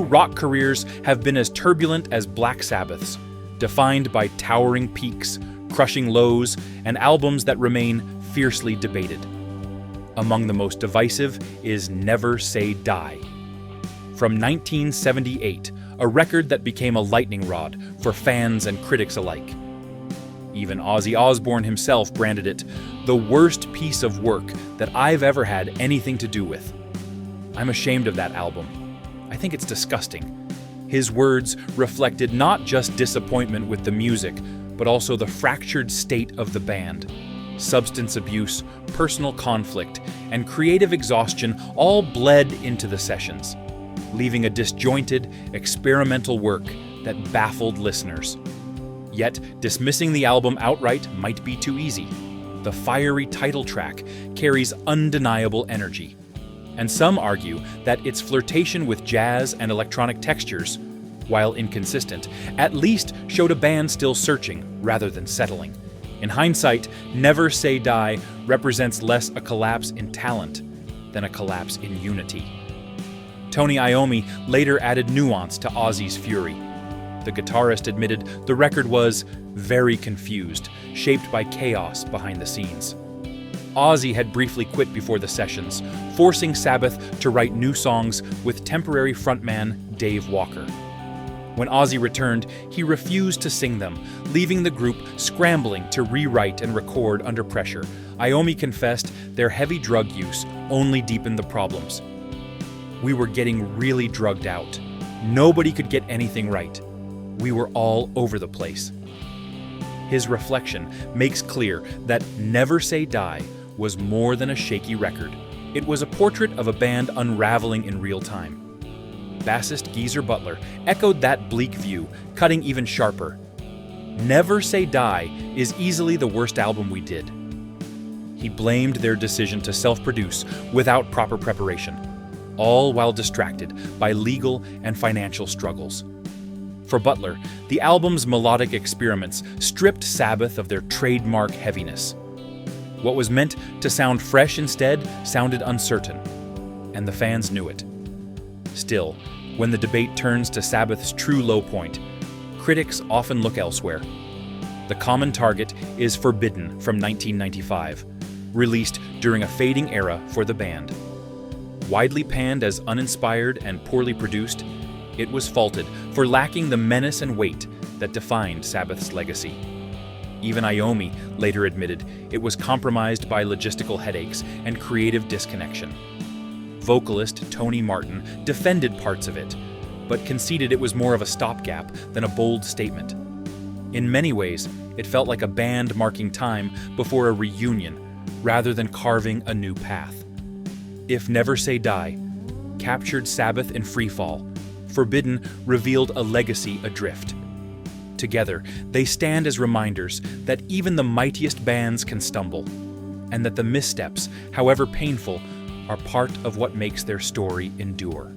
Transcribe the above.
rock careers have been as turbulent as Black Sabbath's, defined by towering peaks, crushing lows, and albums that remain fiercely debated. Among the most divisive is Never Say Die. From 1978, a record that became a lightning rod for fans and critics alike. Even Ozzy Osbourne himself branded it the worst piece of work that I've ever had anything to do with. I'm ashamed of that album. I think it's disgusting. His words reflected not just disappointment with the music, but also the fractured state of the band. Substance abuse, personal conflict, and creative exhaustion all bled into the sessions, leaving a disjointed, experimental work that baffled listeners. Yet, dismissing the album outright might be too easy. The fiery title track carries undeniable energy, and some argue that its flirtation with jazz and electronic textures, while inconsistent, at least showed a band still searching rather than settling. In hindsight, Never Say Die represents less a collapse in talent than a collapse in unity. Tony Iommi later added nuance to Ozzy's fury. The guitarist admitted the record was very confused, shaped by chaos behind the scenes. Ozzy had briefly quit before the sessions, forcing Sabbath to write new songs with temporary frontman Dave Walker. When Ozzy returned, he refused to sing them, leaving the group scrambling to rewrite and record under pressure. Iommi confessed their heavy drug use only deepened the problems. "We were getting really drugged out. Nobody could get anything right. We were all over the place." His reflection makes clear that Never Say Die was more than a shaky record. It was a portrait of a band unraveling in real time. Bassist Geezer Butler echoed that bleak view, cutting even sharper. Never Say Die is easily the worst album we did. He blamed their decision to self-produce without proper preparation, all while distracted by legal and financial struggles. For Butler, the album's melodic experiments stripped Sabbath of their trademark heaviness. What was meant to sound fresh instead sounded uncertain, and the fans knew it. Still, when the debate turns to Sabbath's true low point, critics often look elsewhere. The common target is Forbidden from 1995, released during a fading era for the band. Widely panned as uninspired and poorly produced, it was faulted for lacking the menace and weight that defined Sabbath's legacy. Even Iommi later admitted it was compromised by logistical headaches and creative disconnection. Vocalist Tony Martin defended parts of it, but conceded it was more of a stopgap than a bold statement. In many ways, it felt like a band marking time before a reunion, rather than carving a new path. If Never Say Die captured Sabbath in freefall, Forbidden revealed a legacy adrift. Together, they stand as reminders that even the mightiest bands can stumble, and that the missteps, however painful, are part of what makes their story endure.